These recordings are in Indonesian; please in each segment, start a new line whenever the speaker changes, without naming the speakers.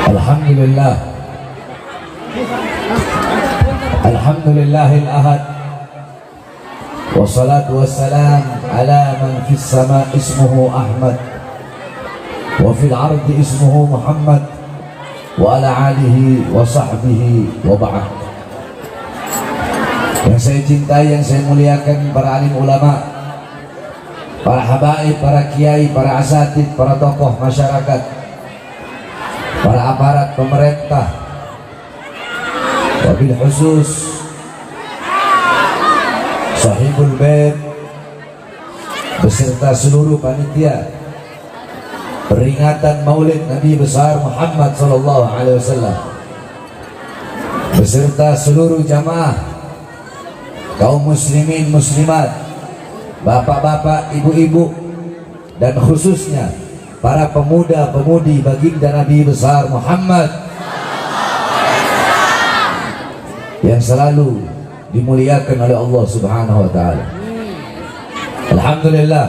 Alhamdulillah, Alhamdulillahil ahad, wassalatu wassalam ala man fis sama ismuhu Ahmad wa fil ardi ismuhu Muhammad wa ala alihi wa sahbihi wa ba'd. Yang saya cintai, yang saya muliakan, para alim ulama, para habaib, para kiai, para asatid, para tokoh masyarakat, para aparat pemerintah, wabil khusus sahibul bait beserta seluruh panitia peringatan Maulid Nabi besar Muhammad sallallahu alaihi wasallam, beserta seluruh jamaah kaum muslimin muslimat, bapak-bapak, ibu-ibu, dan khususnya para pemuda-pemudi baginda Nabi besar Muhammad yang selalu dimuliakan oleh Allah Subhanahu wa taala. Alhamdulillah,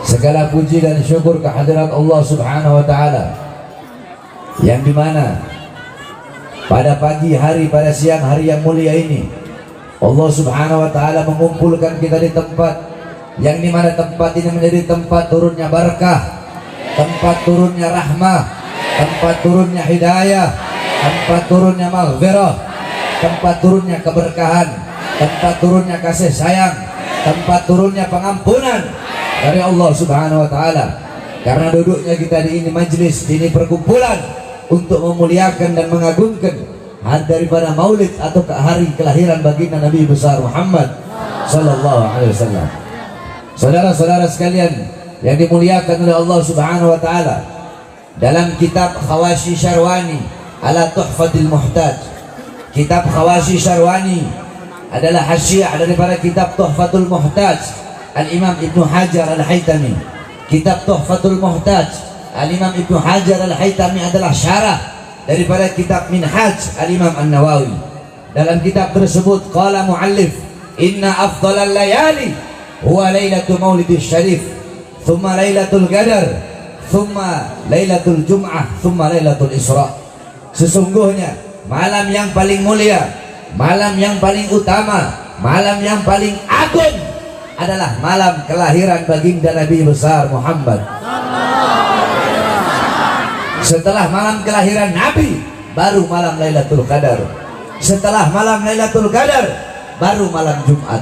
segala puji dan syukur kehadirat Allah Subhanahu wa taala yang dimana pada pagi hari, pada siang hari yang mulia ini Allah Subhanahu wa taala mengumpulkan kita di tempat yang dimana tempat ini menjadi tempat turunnya barakah, tempat turunnya rahmah, tempat turunnya hidayah, tempat turunnya maghfirah, tempat turunnya keberkahan, tempat turunnya kasih sayang, tempat turunnya pengampunan dari Allah Subhanahu wa taala. Karena duduknya kita di ini majlis, di ini perkumpulan untuk memuliakan dan mengagungkan hari daripada maulid atau hari kelahiran baginda Nabi besar Muhammad sallallahu alaihi wasallam. Saudara-saudara sekalian yang dimuliakan oleh Allah Subhanahu wa taala, dalam kitab Khawashi Syarwani ala Tuhfatil Muhtaj, kitab Khawashi Syarwani adalah hasyiah daripada kitab Tuhfatul Muhtaj Al-Imam Ibnu Hajar Al-Haytami. Kitab Tuhfatul Muhtaj Al-Imam Ibnu Hajar Al-Haytami adalah syarah daripada kitab Minhaj Al-Imam An-Nawawi. Dalam kitab tersebut qala muallif, inna afdalal layali huwa lailatul maulidis syarif, thumma lailatul qadar, thumma lailatul jum'ah, thumma lailatul isra. Sesungguhnya malam yang paling mulia, malam yang paling utama, malam yang paling agung adalah malam kelahiran baginda Nabi besar Muhammad. Setelah malam kelahiran Nabi, baru malam Lailatul Qadar. Setelah malam Lailatul Qadar, baru malam Jumat.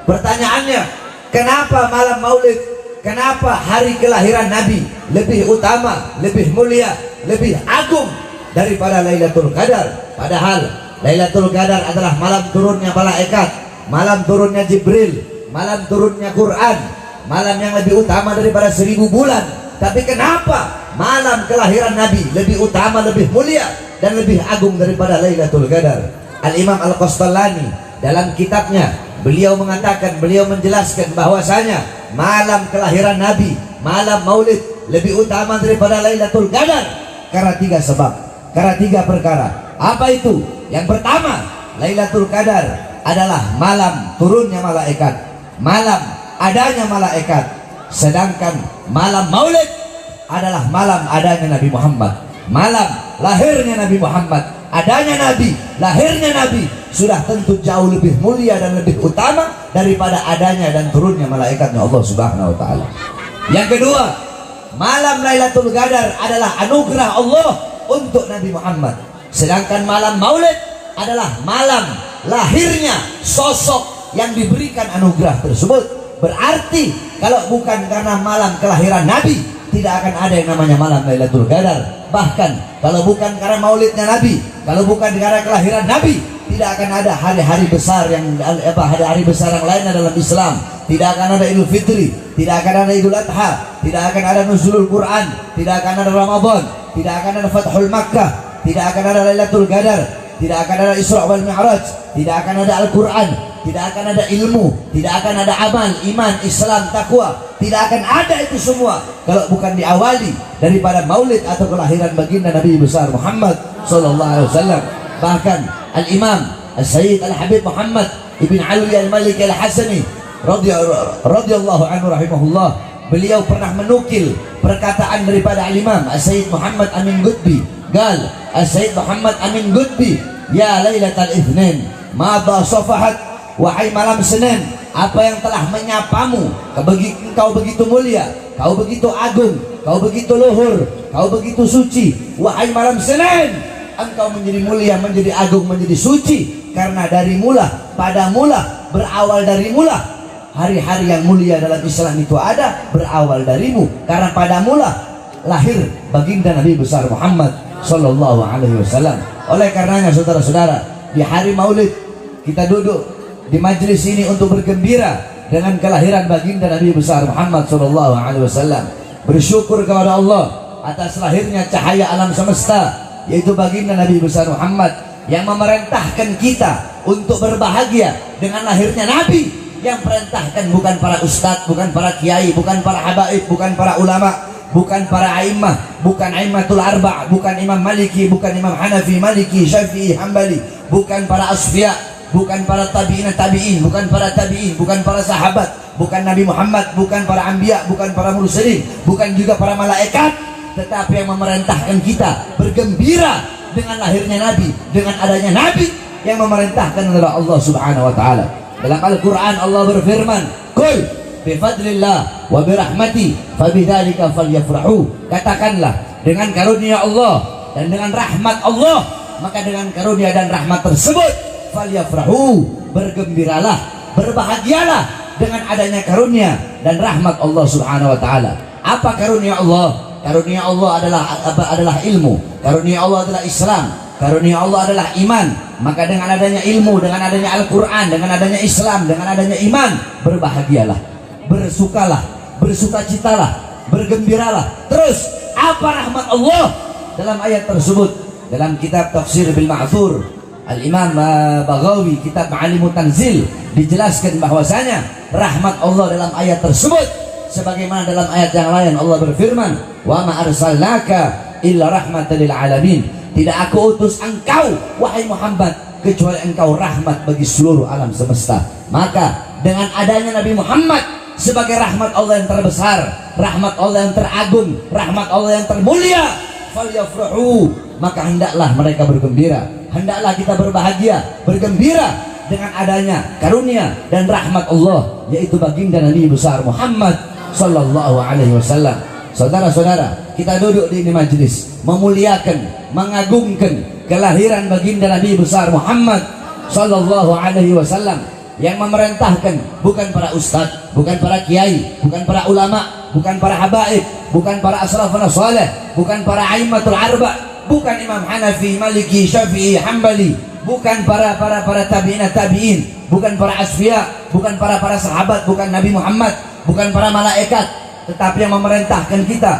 Pertanyaannya, kenapa malam Maulid, kenapa hari kelahiran Nabi lebih utama, lebih mulia, lebih agung daripada Lailatul Qadar? Padahal Lailatul Qadar adalah malam turunnya malaikat, malam turunnya Jibril, malam turunnya Quran, malam yang lebih utama daripada 1000 bulan. Tapi kenapa malam kelahiran Nabi lebih utama, lebih mulia, dan lebih agung daripada Lailatul Qadar? Al-Imam Al-Qastallani dalam kitabnya, beliau mengatakan, beliau menjelaskan bahwasanya malam kelahiran Nabi, malam Maulid lebih utama daripada Lailatul Qadar karena 3 sebab, karena 3 perkara. Apa itu? Yang pertama, Lailatul Qadar adalah malam turunnya malaikat, malam adanya malaikat. Sedangkan malam Maulid adalah malam adanya Nabi Muhammad, malam lahirnya Nabi Muhammad. Adanya Nabi, lahirnya Nabi sudah tentu jauh lebih mulia dan lebih utama daripada adanya dan turunnya malaikatnya Allah Subhanahu wa taala. Yang kedua, malam Lailatul Qadar adalah anugerah Allah untuk Nabi Muhammad. Sedangkan malam Maulid adalah malam lahirnya sosok yang diberikan anugerah tersebut. Berarti kalau bukan karena malam kelahiran Nabi, tidak akan ada yang namanya malam Lailatul Qadar. Bahkan kalau bukan karena maulidnya Nabi, kalau bukan karena kelahiran Nabi, tidak akan ada hari-hari besar yang hari-hari besar yang lainnya dalam Islam. Tidak akan ada Idul Fitri, tidak akan ada Idul Adha, tidak akan ada Nuzulul Quran, tidak akan ada Ramadan, tidak akan ada Fathul Makkah, tidak akan ada Lailatul Qadar, tidak akan ada Isra wal Mi'raj, tidak akan ada Al-Quran, tidak akan ada ilmu, tidak akan ada amal, iman, Islam, takwa. Tidak akan ada itu semua kalau bukan diawali daripada maulid atau kelahiran baginda Nabi besar Muhammad sallallahu alaihi wasallam. Bahkan Al-Imam As-Sayyid Al-Habib Muhammad Ibn Alwi Al-Malik Al-Hasani radhiyallahu anhu rahimahullah, beliau pernah menukil perkataan daripada Imam As-Sayyid Muhammad Amin Qutbi. Gal As-Sayyid Muhammad Amin Qutbi, ya Lailatul Itsnin, madha safahat, wahai malam Senin, apa yang telah menyapamu, engkau begitu mulia, kau begitu agung, kau begitu luhur, kau begitu suci. Wahai malam Senin, engkau menjadi mulia, menjadi agung, menjadi suci, karena dari mula, pada mula, berawal dari mula. Hari-hari yang mulia dalam Islam itu ada, berawal darimu, karena pada mula lahir baginda Nabi besar Muhammad Sallallahu Alaihi Wasallam. Oleh karenanya saudara-saudara, di hari Maulid kita duduk di majelis ini untuk bergembira dengan kelahiran baginda Nabi besar Muhammad Sallallahu Alaihi Wasallam. Bersyukur kepada Allah atas lahirnya cahaya alam semesta, yaitu baginda Nabi besar Muhammad yang memerintahkan kita untuk berbahagia dengan lahirnya Nabi. Yang perintahkan bukan para ustadz, bukan para kiai, bukan para habaib, bukan para ulama, bukan para a'immah, bukan a'immatul arba', bukan Imam Maliki, bukan Imam Hanafi, Maliki, Syafi'i, Hambali, bukan para asfiya, bukan para tabi'in, bukan para tabi'in, bukan para sahabat, bukan Nabi Muhammad, bukan para anbiya, bukan para mursalin, bukan juga para malaikat, tetapi yang memerintahkan kita bergembira dengan lahirnya Nabi, dengan adanya Nabi. Yang memerintahkan adalah Allah Subhanahu wa taala. Dalam Al-Qur'an Allah berfirman, "Qul bifadlillah wa birahmati fabidzalika falyafrahu." Katakanlah, dengan karunia Allah dan dengan rahmat Allah, maka dengan karunia dan rahmat tersebut falyafrahu, bergembiralah, berbahagialah dengan adanya karunia dan rahmat Allah Subhanahu wa taala. Apa karunia Allah? Karunia Allah adalah ilmu. Karunia Allah adalah Islam. Karunia Allah adalah iman. Maka dengan adanya ilmu, dengan adanya Al-Quran, dengan adanya Islam, dengan adanya iman, berbahagialah, bersukalah, bersukacitalah, bergembiralah. Terus apa rahmat Allah dalam ayat tersebut? Dalam kitab Tafsir bil Ma'thur Al-Imam Baghawi, kitab Ma'alimut Tanzil, dijelaskan bahwasanya rahmat Allah dalam ayat tersebut sebagaimana dalam ayat yang lain Allah berfirman, "Wa ma arsalnaka illa rahmatan lil alamin." Tidak aku utus engkau wahai Muhammad kecuali engkau rahmat bagi seluruh alam semesta. Maka dengan adanya Nabi Muhammad sebagai rahmat Allah yang terbesar, rahmat Allah yang teragung, rahmat Allah yang termulia, falyafrahu, maka hendaklah mereka bergembira, hendaklah kita berbahagia, bergembira dengan adanya karunia dan rahmat Allah, yaitu baginda Nabi besar Muhammad Sallallahu Alaihi Wasallam. Saudara-saudara, kita duduk di ini majelis memuliakan, mengagungkan kelahiran baginda Nabi besar Muhammad Sallallahu Alaihi Wasallam, yang memerintahkan bukan para ustadz, bukan para kiai, bukan para ulama, bukan para habaib, bukan para asrafun salih, bukan para a'immatul arba', bukan Imam Hanafi, Maliki, Syafi'i, Hambali, bukan para tabi'in, bukan para asfiya, bukan para sahabat, bukan Nabi Muhammad, bukan para malaikat, tetapi yang memerintahkan kita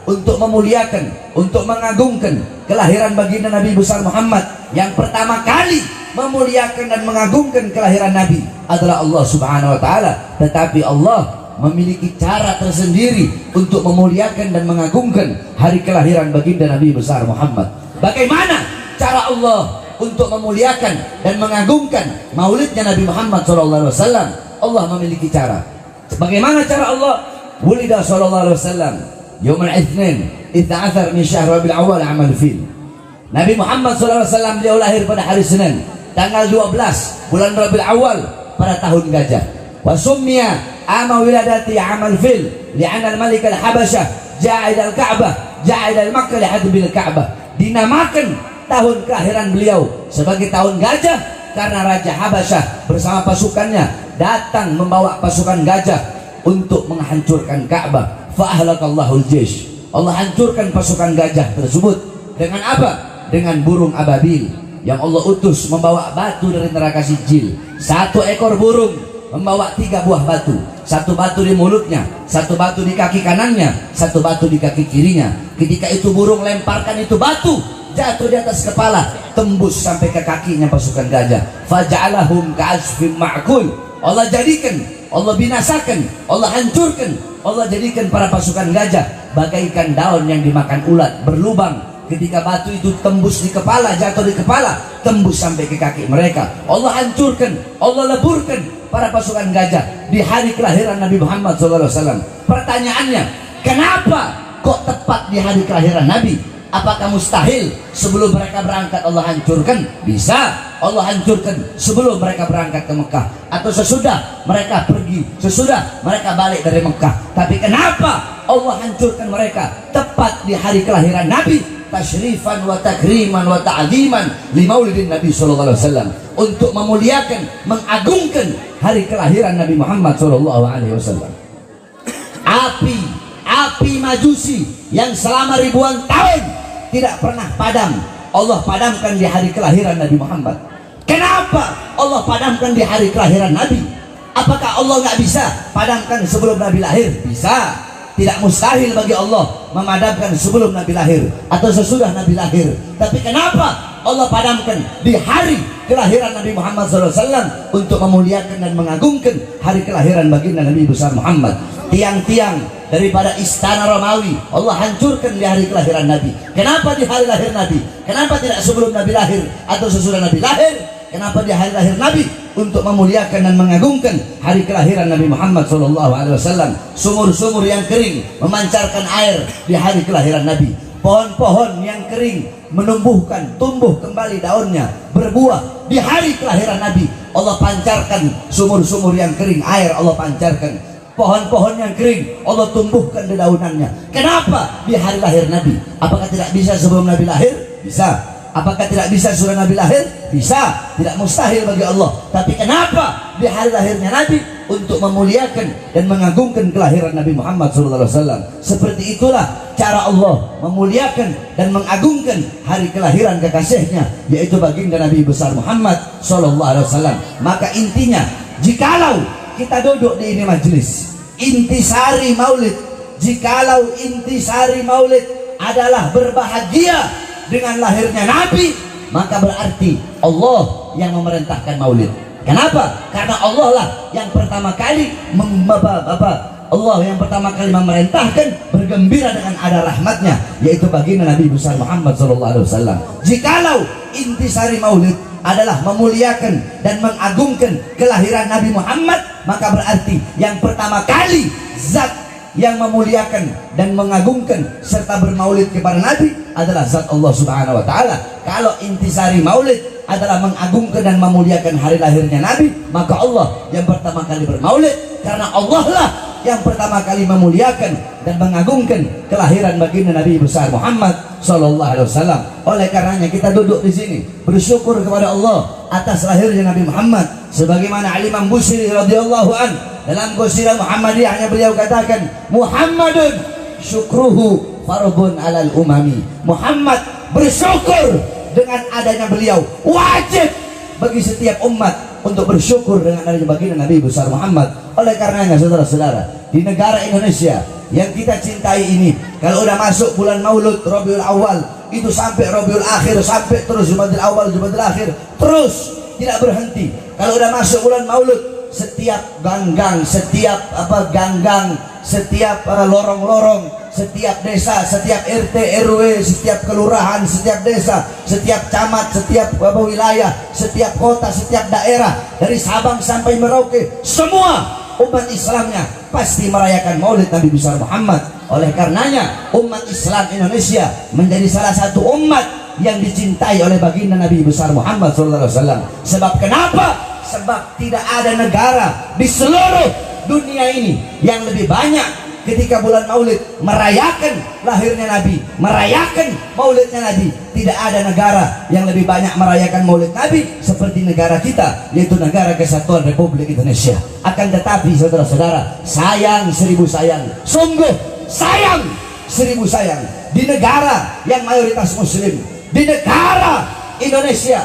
untuk memuliakan, untuk mengagungkan kelahiran baginda Nabi besar Muhammad. Yang pertama kali memuliakan dan mengagungkan kelahiran Nabi adalah Allah Subhanahu wa taala. Tetapi Allah memiliki cara tersendiri untuk memuliakan dan mengagungkan hari kelahiran baginda Nabi besar Muhammad. Bagaimana cara Allah untuk memuliakan dan mengagungkan maulidnya Nabi Muhammad SAW? Allah memiliki cara. Bagaimana cara Allah? Wulida sallallahu alaihi wasallam Yaumul Itsnin 12 min syahr Rabiul Awwal amal fil. Nabi Muhammad sallallahu alaihi wasallam beliau lahir pada hari Senin tanggal 12 bulan Rabiul Awwal pada tahun gajah. Wa summiya ama wiladati amal fil li'anna al-malik al-Habasyah ja'id al-Ka'bah ja'id al-Makkah li hadbil Ka'bah. Dinamakan tahun kelahiran beliau sebagai tahun gajah karena Raja Habasyah bersama pasukannya datang membawa pasukan gajah untuk menghancurkan Ka'bah. Fa'ahlakallahul jaysh. Allah hancurkan pasukan gajah tersebut dengan apa? Dengan burung ababil yang Allah utus membawa batu dari neraka Sijil. Satu ekor burung membawa 3 buah batu. Satu batu di mulutnya, satu batu di kaki kanannya, satu batu di kaki kirinya. Ketika itu burung lemparkan itu batu, jatuh di atas kepala, tembus sampai ke kakinya pasukan gajah. Faja'alahum ka'asfim ma'kul. Allah jadikan, Allah binasakan, Allah hancurkan, Allah jadikan para pasukan gajah bagaikan daun yang dimakan ulat, berlubang. Ketika batu itu tembus di kepala, jatuh di kepala, tembus sampai ke kaki mereka. Allah hancurkan, Allah leburkan para pasukan gajah di hari kelahiran Nabi Muhammad SAW. Pertanyaannya, kenapa kok tepat di hari kelahiran Nabi? Apakah mustahil sebelum mereka berangkat Allah hancurkan? Bisa Allah hancurkan sebelum mereka berangkat ke Mekah atau sesudah mereka pergi, sesudah mereka balik dari Mekah. Tapi kenapa Allah hancurkan mereka tepat di hari kelahiran Nabi? Tasyrifan wa takriman wa ta'ziman li maulidin Nabi sallallahu alaihi wasallam, untuk memuliakan, mengagungkan hari kelahiran Nabi Muhammad sallallahu alaihi wasallam. Api majusi yang selama ribuan tahun tidak pernah padam, Allah padamkan di hari kelahiran Nabi Muhammad. Kenapa Allah padamkan di hari kelahiran Nabi? Apakah Allah nggak bisa padamkan sebelum Nabi lahir? Bisa. Tidak mustahil bagi Allah memadamkan sebelum Nabi lahir atau sesudah Nabi lahir. Tapi kenapa Allah padamkan di hari kelahiran Nabi Muhammad SAW untuk memuliakan dan mengagungkan hari kelahiran baginda Nabi besar Muhammad? Tiang-tiang daripada istana Romawi Allah hancurkan di hari kelahiran Nabi. Kenapa di hari lahir Nabi? Kenapa tidak sebelum Nabi lahir atau sesudah Nabi lahir? Kenapa di hari lahir Nabi? Untuk memuliakan dan mengagungkan hari kelahiran Nabi Muhammad SAW. Sumur-sumur yang kering memancarkan air di hari kelahiran Nabi. Pohon-pohon yang kering menumbuhkan, tumbuh kembali daunnya, berbuah di hari kelahiran Nabi. Allah pancarkan sumur-sumur yang kering, air Allah pancarkan. Pohon-pohon yang kering Allah tumbuhkan dedaunannya. Kenapa di hari lahir Nabi? Apakah tidak bisa sebelum Nabi lahir? Bisa. Apakah tidak bisa sesudah Nabi lahir? Bisa. Tidak mustahil bagi Allah. Tapi kenapa di hari lahirnya Nabi? Untuk memuliakan dan mengagungkan kelahiran Nabi Muhammad SAW. Seperti itulah cara Allah memuliakan dan mengagungkan hari kelahiran kekasihnya, yaitu baginda Nabi besar Muhammad SAW. Maka intinya, jikalau kita duduk di ini majelis intisari maulid, jikalau intisari maulid adalah berbahagia dengan lahirnya Nabi, maka berarti Allah yang memerintahkan maulid. Kenapa? Karena Allah lah yang pertama kali Allah yang pertama kali memerintahkan bergembira dengan ada rahmatnya, yaitu baginda Nabi besar Muhammad SAW. Jikalau intisari maulid adalah memuliakan dan mengagungkan kelahiran Nabi Muhammad, maka berarti yang pertama kali zat yang memuliakan dan mengagungkan serta bermaulid kepada Nabi adalah zat Allah Subhanahu wa Ta'ala. Kalau intisari maulid adalah mengagungkan dan memuliakan hari lahirnya Nabi, maka Allah yang pertama kali bermaulid, karena Allah lah yang pertama kali memuliakan dan mengagungkan kelahiran baginda Nabi besar Muhammad sallallahu alaihi wasallam. Oleh karenanya kita duduk di sini bersyukur kepada Allah atas lahirnya Nabi Muhammad, sebagaimana Al-Imam Busiri radhiyallahu an dalam Qasidah Muhammadiyahnya beliau katakan, Muhammadun syukruhu fardun alal umami. Muhammad bersyukur dengan adanya beliau, wajib bagi setiap umat untuk bersyukur dengan adanya baginda Nabi besar Muhammad. Oleh karenanya saudara-saudara, di negara Indonesia yang kita cintai ini, kalau udah masuk bulan Maulud Rabiul Awal, itu sampai Rabiul Akhir, sampai terus Jumadil Awal, Jumadil Akhir, terus tidak berhenti. Kalau udah masuk bulan Maulud, setiap ganggang, setiap ganggang, setiap lorong-lorong, setiap desa, setiap RT RW, setiap kelurahan, setiap desa, setiap camat, setiap wilayah, setiap kota, setiap daerah, dari Sabang sampai Merauke, semua umat Islamnya pasti merayakan Maulid Nabi besar Muhammad. Oleh karenanya umat Islam Indonesia menjadi salah satu umat yang dicintai oleh baginda Nabi besar Muhammad SAW. Sebab kenapa? Sebab tidak ada negara di seluruh dunia ini yang lebih banyak ketika bulan Maulid merayakan lahirnya Nabi, merayakan maulidnya Nabi. Tidak ada negara yang lebih banyak merayakan maulid Nabi seperti negara kita, yaitu negara Kesatuan Republik Indonesia. Akan tetapi saudara-saudara, sayang seribu sayang, sungguh sayang seribu sayang, di negara yang mayoritas muslim, di negara Indonesia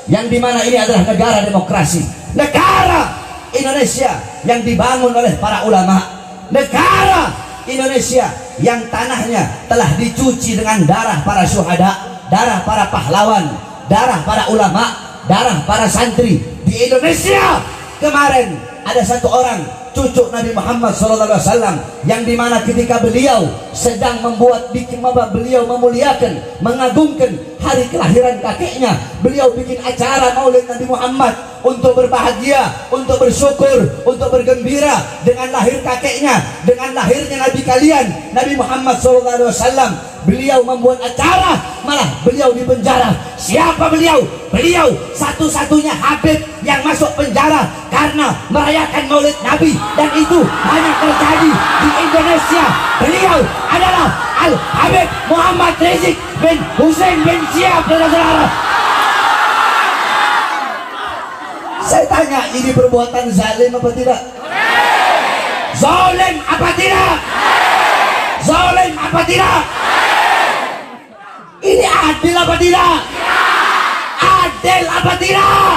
yang dimana ini adalah negara demokrasi, negara Indonesia yang dibangun oleh para ulama, negara Indonesia yang tanahnya telah dicuci dengan darah para syuhada, darah para pahlawan, darah para ulama, darah para santri. Di Indonesia kemarin ada satu orang cucu Nabi Muhammad SAW, yang dimana ketika beliau sedang beliau memuliakan, mengagungkan hari kelahiran kakeknya, beliau bikin acara maulid Nabi Muhammad untuk berbahagia, untuk bersyukur, untuk bergembira dengan lahir kakeknya, dengan lahirnya Nabi kalian Nabi Muhammad SAW. Beliau membuat acara, malah beliau di penjara. Siapa beliau? Beliau satu-satunya Habib yang masuk penjara karena merayakan maulid Nabi, dan itu hanya terjadi di Indonesia. Beliau adalah Al-Habib Muhammad Rizik bin Hussein bin Syihab, saudara-saudara. Saya tanya, ini perbuatan zalim apa tidak? Zalim apa tidak? Zalim apa tidak? Ini adil apa tidak? Adil apa tidak?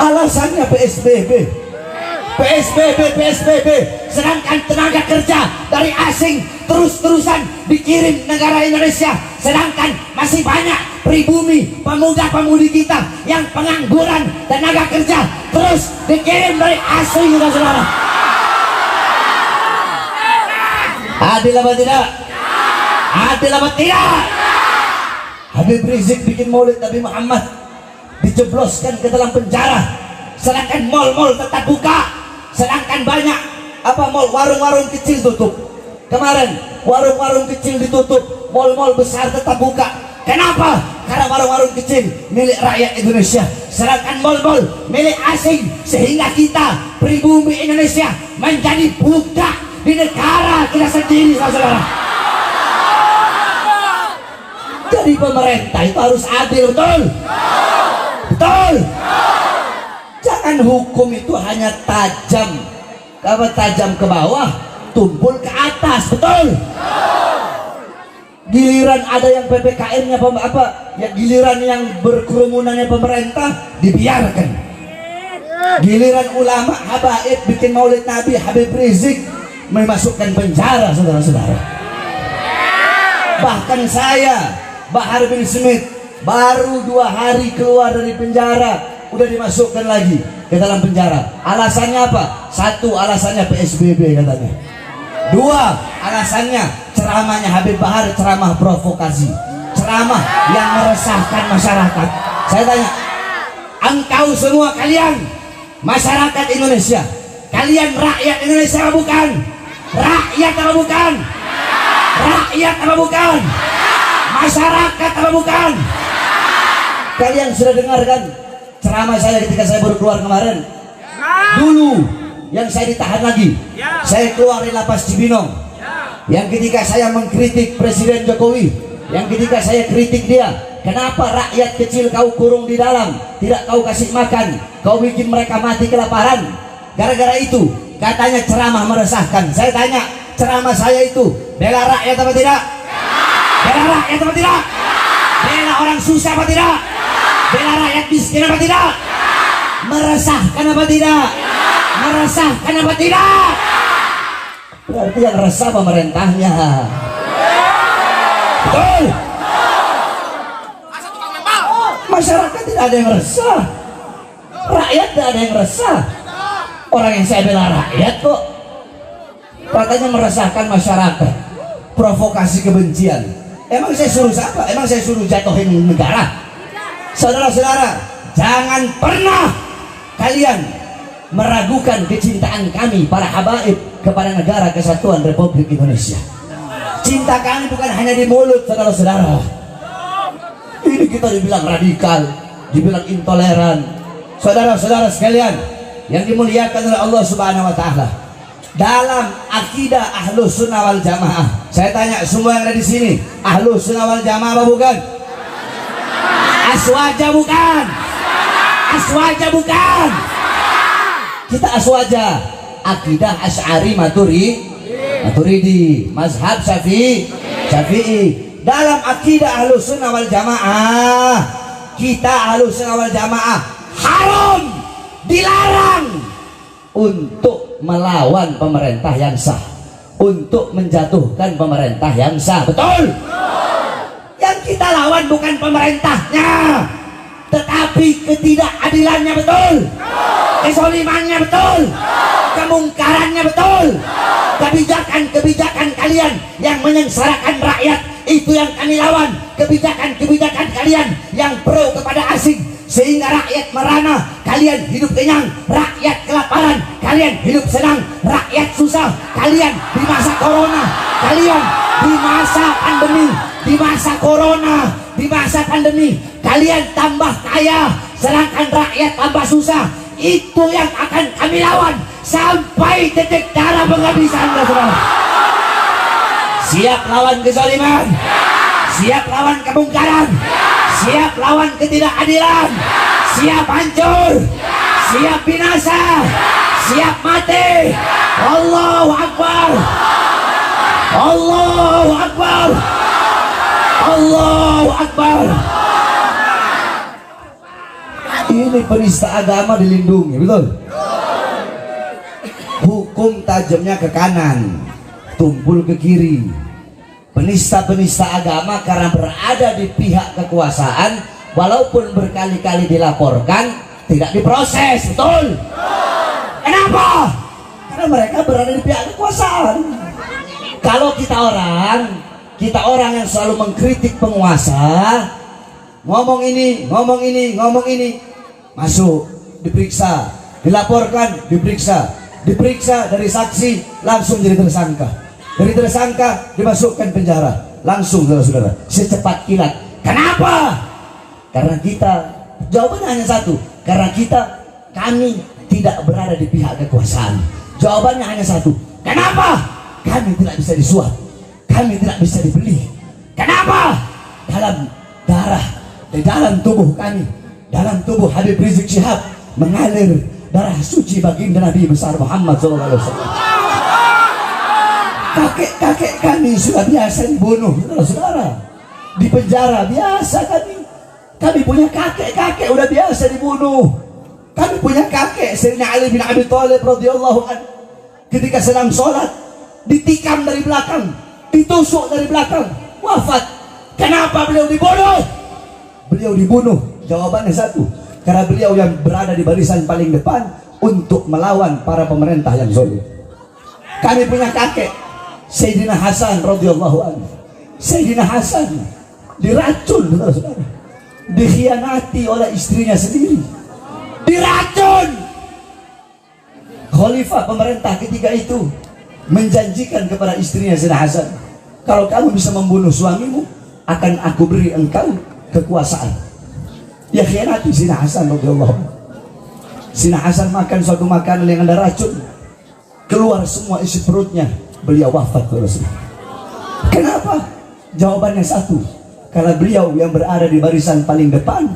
Alasannya PSBB. Sedangkan tenaga kerja dari asing terus-terusan dikirim negara Indonesia, sedangkan masih banyak pribumi, pemuda-pemudi kita yang pengangguran tenaga kerja terus dikirim dari asing, saudara-saudara. Adil apa tidak? Adil apa tidak? Habib Rizik bikin maulid Nabi Muhammad, dijebloskan ke dalam penjara, sedangkan mal-mal tetap buka, sedangkan banyak warung-warung kecil tutup. Kemarin warung-warung kecil ditutup, mal-mal besar tetap buka. Kenapa? Karena warung-warung kecil milik rakyat Indonesia, sedangkan mal-mal milik asing, sehingga kita pribumi Indonesia menjadi budak di negara kita sendiri, saudara. Jadi pemerintah itu harus adil, betul? Betul? Jangan hukum itu hanya tajam ke bawah, tumpul ke atas, betul? Giliran ada yang PPKM-nya giliran yang berkerumunannya pemerintah dibiarkan. Giliran ulama habaib bikin maulid Nabi, Habib Rizik memasukkan penjara, saudara-saudara. Bahkan saya, Bahar bin Smith, baru 2 hari keluar dari penjara udah dimasukkan lagi ke dalam penjara. Alasannya apa? 1, alasannya PSBB katanya. 2, alasannya ceramahnya Habib Bahar, ceramah provokasi, ceramah yang meresahkan masyarakat. Saya tanya, engkau semua kalian masyarakat Indonesia, kalian rakyat Indonesia apa bukan? Rakyat apa bukan? Rakyat apa bukan? Masyarakat apa bukan? Kalian sudah dengarkan ceramah saya ketika saya baru keluar kemarin? Dulu yang saya ditahan lagi, saya keluar dari lapas Cibinong. Yang ketika saya mengkritik Presiden Jokowi, yang ketika saya kritik dia, kenapa rakyat kecil kau kurung di dalam, tidak kau kasih makan, kau bikin mereka mati kelaparan? Gara-gara itu katanya ceramah meresahkan. Saya tanya, ceramah saya itu bela rakyat apa tidak? Bela rakyat apa tidak? Bela orang susah apa tidak? Bela rakyat miskin apa tidak? Meresahkan apa tidak? Meresahkan apa tidak? Berarti yang resah pemerintahnya. Betul? Masyarakat tidak ada yang resah, rakyat tidak ada yang resah. Orang yang saya bela rakyat kok katanya meresahkan masyarakat, provokasi kebencian. Emang saya suruh siapa? Emang saya suruh jatuhin negara? Saudara-saudara, jangan pernah kalian meragukan kecintaan kami para habaib kepada negara kesatuan Republik Indonesia. Cinta kami bukan hanya di mulut, saudara-saudara. Ini kita dibilang radikal, dibilang intoleran. Saudara-saudara sekalian yang dimuliakan oleh Allah Subhanahu wa Ta'ala, dalam akidah Ahlus Sunnah wal Jamaah, saya tanya semua yang ada di sini, Ahlus Sunnah wal Jamaah apa bukan? Aswaja bukan? Aswaja bukan? Kita aswaja. Akidah Asy'ari Maturidi, mazhab Syafi'i. Dalam akidah Ahlus Sunnah wal Jamaah, kita Ahlus Sunnah wal Jamaah haram, dilarang untuk melawan pemerintah yang sah, untuk menjatuhkan pemerintah yang sah. Betul? Yang kita lawan bukan pemerintahnya, tetapi ketidakadilannya betul, kezalimannya betul, kemungkarannya betul. Kebijakan-kebijakan kalian yang menyengsarakan rakyat, itu yang kami lawan. Kebijakan-kebijakan kalian yang pro kepada asing, sehingga rakyat merana, kalian hidup kenyang, rakyat kelaparan, kalian hidup senang, rakyat susah. Kalian di masa corona, kalian di masa pandemi, di masa corona, di masa pandemi, kalian tambah kaya, sedangkan rakyat tambah susah. Itu yang akan kami lawan sampai titik darah penghabisan, saudara. Siap lawan kezaliman, siap lawan kemungkaran, siap lawan ketidakadilan, siap hancur, siap binasa, siap mati. Allahu Akbar, Allahu Akbar, Allahu Akbar. Ini penista agama dilindungi, betul? Hukum tajamnya ke kanan, tumpul ke kiri. Penista-penista agama karena berada di pihak kekuasaan, walaupun berkali-kali dilaporkan, tidak diproses, betul? Kenapa? Karena mereka berada di pihak kekuasaan. Kalau kita orang yang selalu mengkritik penguasa, ngomong ini, masuk, diperiksa, dilaporkan, diperiksa dari saksi langsung jadi tersangka, dari tersangka dimasukkan penjara langsung, saudara-saudara, secepat kilat. Kenapa? Karena kita, jawabannya hanya satu, karena kami tidak berada di pihak kekuasaan. Jawabannya hanya satu, kenapa? Kami tidak bisa disuap, kami tidak bisa dibeli. Kenapa? Dalam darah, di dalam tubuh kami, dalam tubuh Habib Rizik Syihab mengalir darah suci baginda Nabi besar Muhammad SAW. Kakek-kakek kami sudah biasa dibunuh, saudara-saudara, di penjara biasa. Kami punya kakek-kakek udah biasa dibunuh. Kami punya kakek Sayyidina Ali bin Abi Thalib radhiyallahu anhu, ketika sedang sholat ditikam dari belakang, ditusuk dari belakang, wafat. Kenapa beliau dibunuh? Beliau dibunuh, jawabannya satu, karena beliau yang berada di barisan paling depan untuk melawan para pemerintah yang zalim. Kami punya kakek Sayyidina Hasan radhiyallahu anhu. Sayyidina Hasan diracun, saudara-saudara, dikhianati oleh istrinya sendiri, diracun. Khalifah pemerintah ketika itu menjanjikan kepada istrinya Sayyidina Hasan, kalau kamu bisa membunuh suamimu, akan aku beri engkau kekuasaan. Ya khianati Sayyidina Hasan radhiyallahu anhu. Sayyidina Hasan makan suatu makanan yang ada racun, keluar semua isi perutnya, beliau wafat. Kenapa? Jawabannya satu, karena beliau yang berada di barisan paling depan.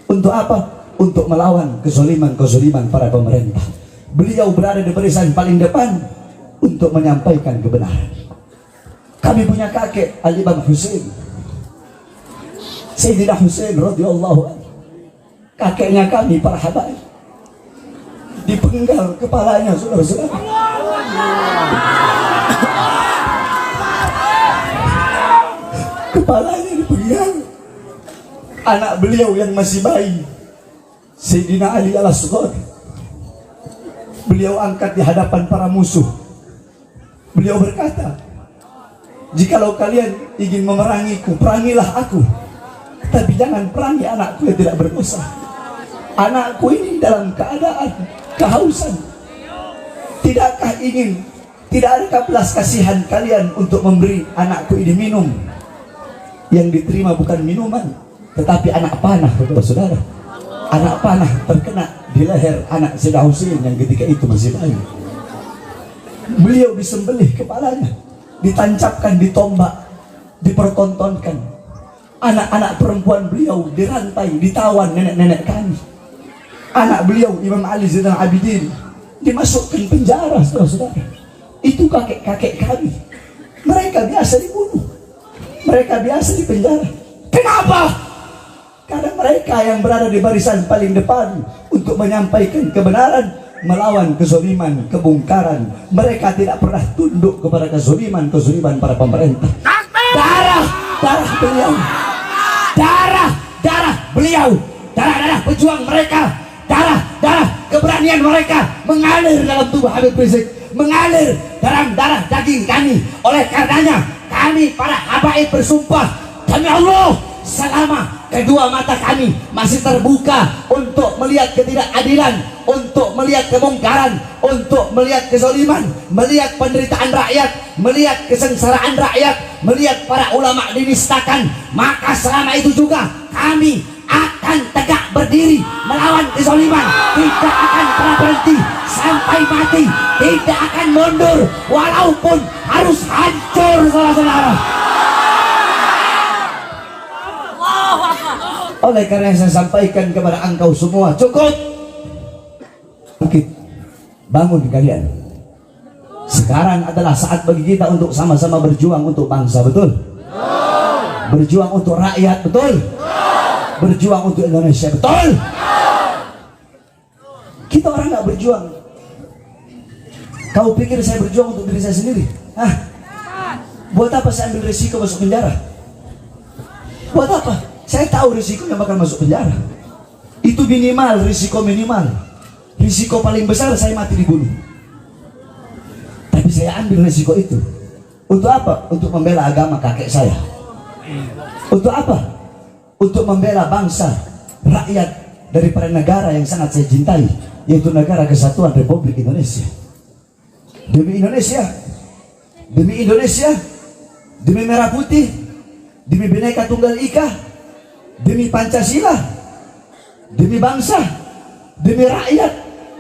Untuk apa? Untuk melawan kezaliman para pemerintah. Beliau berada di barisan paling depan untuk menyampaikan kebenaran. Kami punya kakek Al-Imam Husain, Sayyidina Husain radhiyallahu anhu. Kakeknya kami para habaib, dipenggal kepalanya, saudara-saudara. Kepalanya dipenggal. Anak beliau yang masih bayi, Sayyidina Ali al-Asghar, beliau angkat di hadapan para musuh. Beliau berkata, jikalau kalian ingin memerangiku, perangilah aku, tapi jangan perangi anakku yang tidak berdosa. Anakku ini dalam keadaan kehausan. Tidakkah ingin, tidak adakah belas kasihan kalian untuk memberi anakku ini minum? Yang diterima bukan minuman, tetapi anak panah, saudara. Anak panah terkena di leher anak Sayyidina Husain yang ketika itu masih bayi. Beliau disembelih kepalanya, ditancapkan di tombak, dipertontonkan. Anak-anak perempuan beliau dirantai, ditawan nenek-nenek kami. Anak beliau Imam Ali Zainal Abidin dimasukkan penjara, saudara-saudara. Itu kakek-kakek kami. Mereka biasa dibunuh, mereka biasa dipenjara. Kenapa? Karena mereka yang berada di barisan paling depan untuk menyampaikan kebenaran, melawan kezaliman, kebungkaran. Mereka tidak pernah tunduk kepada kezaliman para pemerintah. Darah beliau, darah beliau darah-darah pejuang mereka, darah-darah keberanian mereka mengalir dalam tubuh Habib Rizik, mengalir dalam darah daging kami. Oleh karenanya kami para habaib bersumpah demi Allah, selama kedua mata kami masih terbuka untuk melihat ketidakadilan, untuk melihat kemungkaran, untuk melihat kezaliman, melihat penderitaan rakyat, melihat kesengsaraan rakyat, melihat para ulama dinistakan, maka selama itu juga kami akan tegak berdiri melawan kezaliman, tidak akan pernah berhenti sampai mati, tidak akan mundur walaupun harus hancur saudara-saudara. Oleh karena saya sampaikan kepada engkau semua, cukup bangkit, bangun kalian. Sekarang adalah saat bagi kita untuk sama-sama berjuang untuk bangsa, betul? Berjuang untuk rakyat, betul? Berjuang untuk Indonesia, betul? Kita orang nggak berjuang. Kau pikir saya berjuang untuk diri saya sendiri? Hah? Buat apa saya ambil risiko masuk penjara? Buat apa? Saya tahu risikonya bakal masuk penjara. Itu minimal, risiko minimal. Risiko paling besar saya mati dibunuh. Tapi saya ambil risiko itu. Untuk apa? Untuk membela agama kakek saya. Untuk apa? Untuk membela bangsa, rakyat daripada negara yang sangat saya cintai, yaitu negara Kesatuan Republik Indonesia. Demi Indonesia, demi Indonesia, demi merah putih, demi Bhinneka Tunggal Ika, demi Pancasila, demi bangsa, demi rakyat.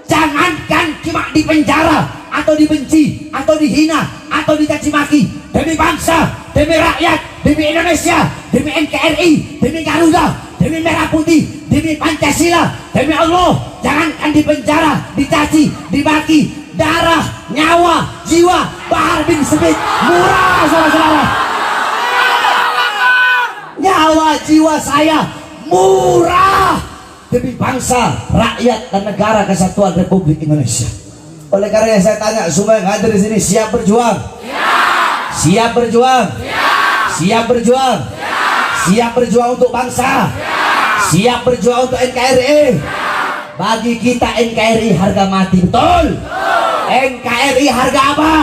Jangankan cuma di penjara atau dibenci atau dihina atau dicaci maki, demi bangsa, demi rakyat, demi Indonesia, demi NKRI, demi Garuda, demi merah putih, demi Pancasila, demi Allah, jangankan di penjara, dicaci, dimaki, darah, nyawa, jiwa Bahar bin Smith murah saudara-saudara. Nyawa jiwa saya murah demi bangsa, rakyat dan negara Kesatuan Republik Indonesia. Oleh karena saya tanya semua yang hadir di sini, siap berjuang? Siap berjuang? Siap berjuang? Siap berjuang untuk bangsa? Siap berjuang untuk NKRI? Bagi kita NKRI harga mati, betul? NKRI harga apa?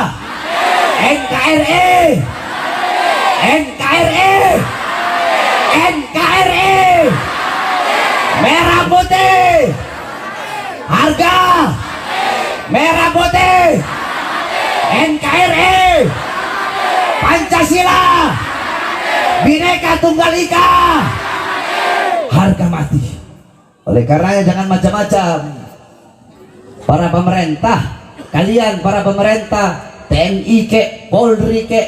NKRI, NKRI, NKRI, merah putih, harga merah putih, NKRI, Pancasila, Bhinneka Tunggal Ika, harga mati. Oleh karenanya jangan macam-macam. Para pemerintah, kalian para pemerintah, TNI kek, Polri kek,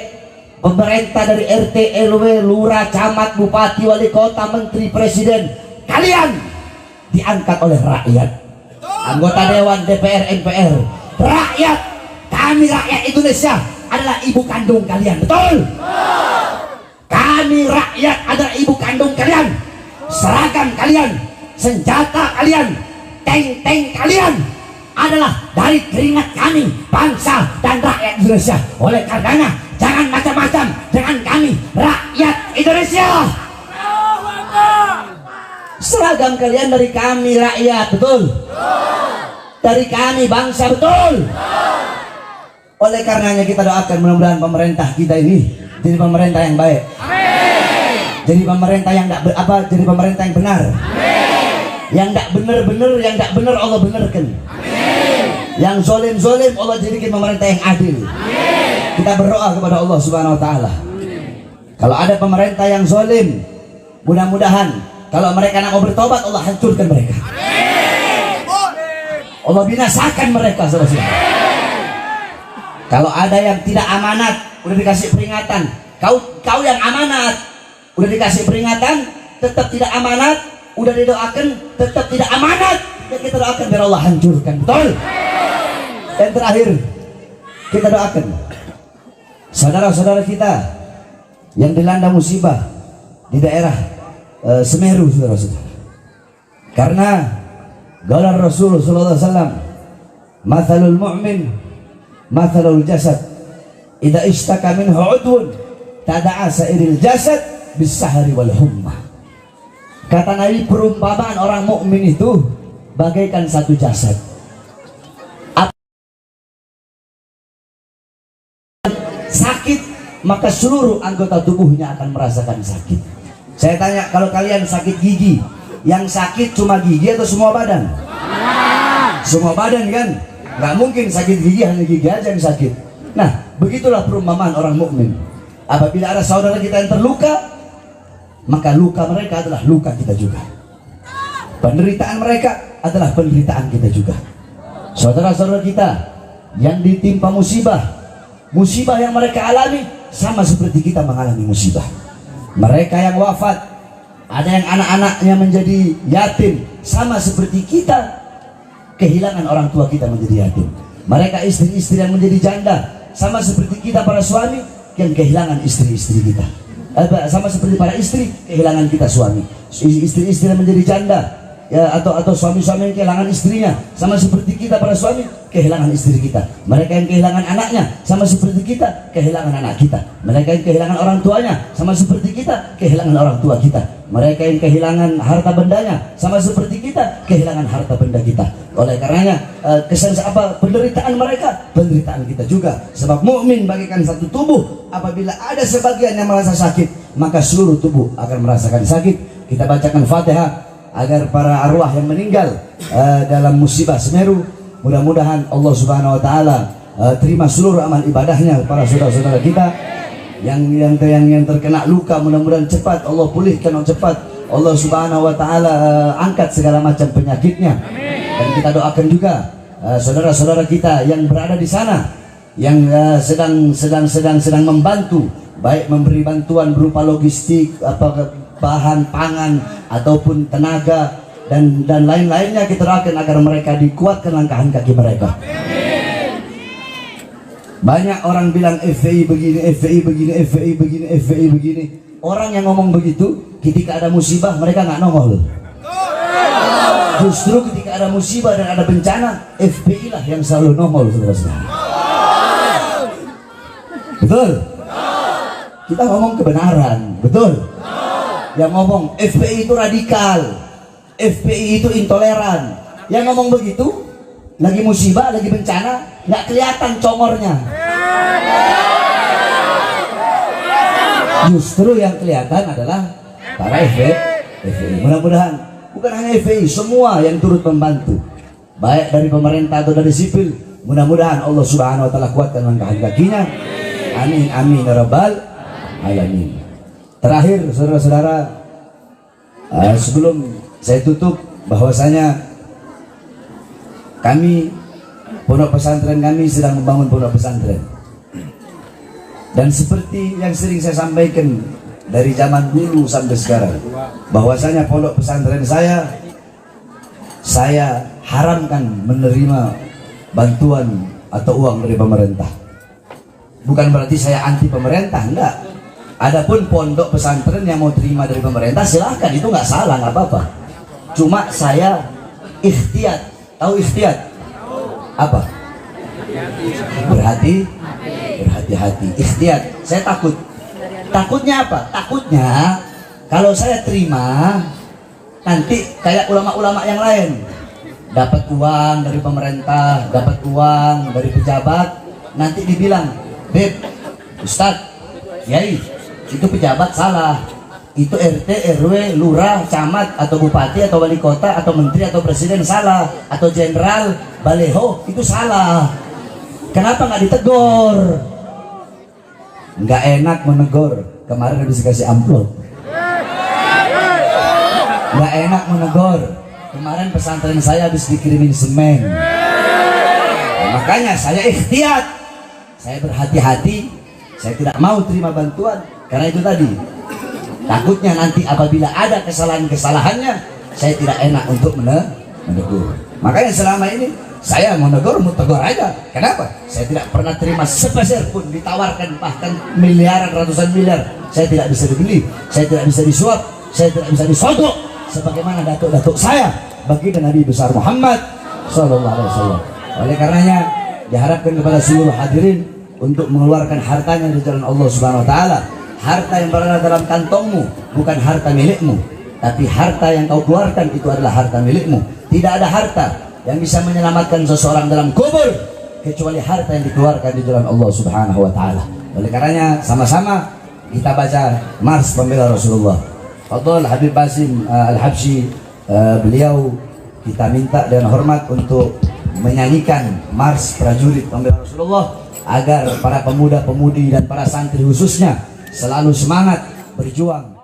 pemerintah dari RT, RW, lurah, camat, bupati, wali kota, menteri, presiden, kalian diangkat oleh rakyat. Anggota dewan, DPR, MPR, rakyat. Kami rakyat Indonesia adalah ibu kandung kalian, betul? Kami rakyat adalah ibu kandung kalian. Seragam kalian, senjata kalian, tank-tank kalian adalah dari keringat kami, bangsa dan rakyat Indonesia. Oleh karenanya jangan macam-macam dengan kami rakyat Indonesia. Seragam kalian dari kami rakyat, betul? Dari kami bangsa, betul? Oleh karenanya kita doakan mudah-mudahan pemerintah kita ini jadi pemerintah yang baik. Jadi pemerintah yang jadi pemerintah yang benar. Yang tidak benar-benar, yang tidak benar Allah benarkan. Yang zolim-zolim Allah jadikan pemerintah yang adil. Kita berdoa kepada Allah Subhanahu Wa Taala. Kalau ada pemerintah yang zolim, mudah-mudahan kalau mereka nak mau bertobat, Allah hancurkan mereka. Allah binasakan mereka, saudara. Kalau ada yang tidak amanat, udah dikasih peringatan. Kau yang amanat, udah dikasih peringatan, tetap tidak amanat, udah didoakan, tetap tidak amanat. Ya kita doakan biar Allah hancurkan, betul? Dan terakhir, kita doakan saudara-saudara kita yang dilanda musibah di daerah Semeru, saudara-saudara. Karena qala Rasulullah sallallahu alaihi wasallam, "Mathalul mu'min mathalul jasad, idza ishtaka minhu 'udwun tada'a sa'iril jasad bis-sahri wal humma." Kata Nabi, perumpamaan orang mukmin itu bagaikan satu jasad. Sakit, maka seluruh anggota tubuhnya akan merasakan sakit. Saya tanya, kalau kalian sakit gigi, yang sakit cuma gigi atau semua badan? Semua badan kan? Nggak mungkin sakit gigi hanya gigi aja yang sakit. Nah, begitulah perumpamaan orang mukmin. Apabila ada saudara kita yang terluka, maka luka mereka adalah luka kita juga. Penderitaan mereka adalah penderitaan kita juga. Saudara-saudara kita yang ditimpa musibah, musibah yang mereka alami sama seperti kita mengalami musibah. Mereka yang wafat, ada yang anak-anaknya menjadi yatim, sama seperti kita kehilangan orang tua kita menjadi yatim. Mereka istri-istri yang menjadi janda, sama seperti kita para suami yang kehilangan istri-istri kita. Sama seperti para istri kehilangan kita suami. Istri-istri yang menjadi janda, ya, atau suami-suami yang kehilangan istrinya, sama seperti kita para suami kehilangan istri kita. Mereka yang kehilangan anaknya, sama seperti kita kehilangan anak kita. Mereka yang kehilangan orang tuanya, sama seperti kita kehilangan orang tua kita. Mereka yang kehilangan harta bendanya, sama seperti kita kehilangan harta benda kita. Oleh karenanya penderitaan mereka, penderitaan kita juga. Sebab mukmin bagaikan satu tubuh. Apabila ada sebagian yang merasa sakit, maka seluruh tubuh akan merasakan sakit. Kita bacakan Fatihah agar para arwah yang meninggal dalam musibah Semeru, mudah-mudahan Allah Subhanahu wa taala terima seluruh amal ibadahnya. Para saudara-saudara kita yang terkena luka, mudah-mudahan cepat Allah pulihkan cepat. Allah Subhanahu wa taala angkat segala macam penyakitnya. Dan kita doakan juga saudara-saudara kita yang berada di sana, yang sedang membantu, baik memberi bantuan berupa logistik, bahan pangan ataupun tenaga dan lain-lainnya. Kita doakan agar mereka dikuatkan langkahan kaki mereka. Banyak orang bilang FPI begini, FPI begini, FPI begini, FPI begini. Orang yang ngomong begitu ketika ada musibah mereka nggak nongol. Justru ketika ada musibah dan ada bencana, FPI lah yang selalu nongol, saudara-saudara. Betul? Kita ngomong kebenaran, betul? Yang ngomong FPI itu radikal, FPI itu intoleran. Yang ngomong begitu, lagi musibah, lagi bencana, nggak kelihatan congornya. Justru yang kelihatan adalah para FPI. Mudah-mudahan bukan hanya FPI, semua yang turut membantu, baik dari pemerintah atau dari sipil, mudah-mudahan Allah Subhanahu wa taala kuatkan langkah kakinya. Amin amin ya rabbal alamin. Terakhir saudara-saudara, sebelum saya tutup, bahwasanya kami, pondok pesantren kami sedang membangun pondok pesantren. Dan seperti yang sering saya sampaikan dari zaman dulu sampai sekarang, bahwasanya pondok pesantren saya haramkan menerima bantuan atau uang dari pemerintah. Bukan berarti saya anti pemerintah, enggak. Adapun pondok pesantren yang mau terima dari pemerintah silahkan, itu nggak salah, nggak apa-apa. Cuma saya ikhtiyat. Tahu ikhtiyat? Apa? Berhati-hati. Ikhtiyat. Saya takut. Takutnya apa? Takutnya kalau saya terima, nanti kayak ulama-ulama yang lain, dapat uang dari pemerintah, dapat uang dari pejabat, nanti dibilang, Beb, Ustadz, Yai, itu pejabat salah, itu RT, RW, lurah, camat, atau bupati, atau wali kota, atau menteri, atau presiden salah, atau jenderal, baleho, itu salah. Kenapa nggak ditegur? Nggak enak menegur. Kemarin habis kasih amplop. Nggak enak menegur. Kemarin pesantren saya habis dikirimin semen. Nah, makanya saya ikhtiyat. Saya berhati-hati. Saya tidak mau terima bantuan. Karena itu tadi, takutnya nanti apabila ada kesalahan-kesalahannya, saya tidak enak untuk menegur. Makanya selama ini saya mau negur, mau tegur aja. Kenapa? Saya tidak pernah terima sepeser pun ditawarkan, bahkan miliaran, ratusan miliar. Saya tidak bisa dibeli, saya tidak bisa disuap, saya tidak bisa disodok sebagaimana datuk-datuk saya baginda Nabi besar Muhammad SAW. Oleh karenanya diharapkan kepada seluruh hadirin untuk mengeluarkan hartanya di jalan Allah Subhanahu wa taala. Harta yang berada dalam kantongmu bukan harta milikmu, Tapi harta yang kau keluarkan itu adalah harta milikmu. Tidak ada harta yang bisa menyelamatkan seseorang dalam kubur kecuali harta yang dikeluarkan di jalan Allah Subhanahu wa taala. Oleh karenanya sama-sama kita baca Mars Pembela Rasulullah. Fadhil Habib Basim Al-Habsyi, beliau kita minta dengan hormat untuk menyanyikan Mars Prajurit Pembela Rasulullah agar para pemuda-pemudi dan para santri khususnya selalu semangat berjuang